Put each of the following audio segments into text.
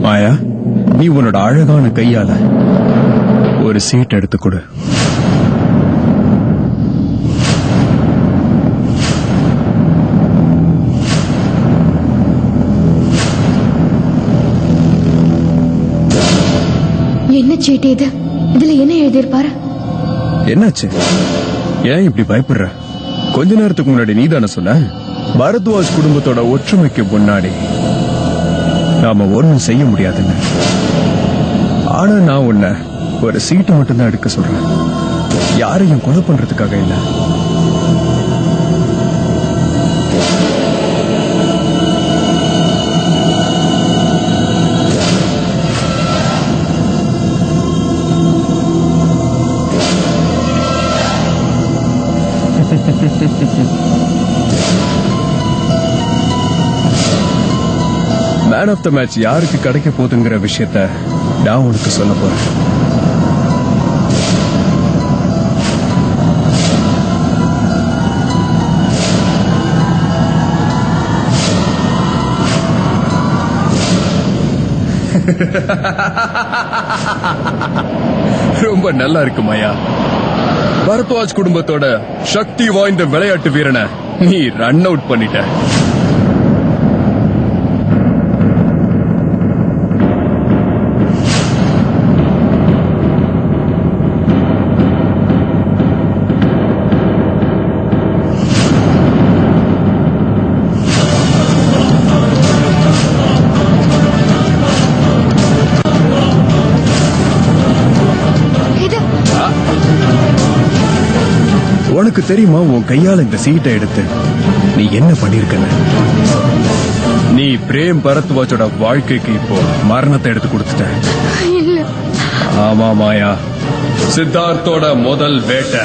மாயா, நீ உன்னோட அழகான கையால ஒரு சீட் எடுத்து கொடு. என்ன சீட்டு இது? இதுல என்ன எழுதியிருப்பாரு? என்னாச்சு? ஏன் இப்படி பயப்படுற? கொஞ்ச நேரத்துக்கு முன்னாடி நீதானே சொன்ன பரத்வாஜ் குடும்பத்தோட ஒற்றுமைக்கு முன்னாடி நாம ஒண்ணும் செய்ய முடியாதுன்னு. ஆனா நான் உன்னை ஒரு சீட்டை மட்டும்தான் எடுக்க சொல்றேன். யாரையும் கொலை பண்றதுக்காக இல்ல. மேன் ஆஃப் த மேட்ச் யாருக்கு கிடைக்க போகுதுங்கிற விஷயத்த நான் உனக்கு சொல்ல போறேன். ரொம்ப நல்லா இருக்கு மாயா. பரத்வாஜ் குடும்பத்தோட சக்தி வாய்ந்த விளையாட்டு வீரனை நீ ரன் அவுட் பண்ணிட்ட. உனக்கு தெரியுமா உன் கையால இந்த சீட்டை எடுத்து நீ என்ன பண்ணிருக்க? நீ பிரேம் பரத்வாஜோட வாழ்க்கைக்கு இப்போ மரணத்தை எடுத்து கொடுத்துட்ட. ஆமா மாயா, சித்தார்த்தோட முதல் வேட்டை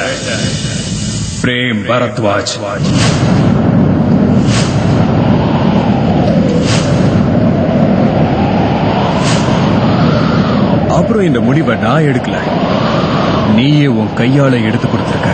பிரேம் பரத்வாஜ். அப்புறம் இந்த முடிவை நான் எடுக்கல, நீயே உன் கையால எடுத்து கொடுத்திருக்க.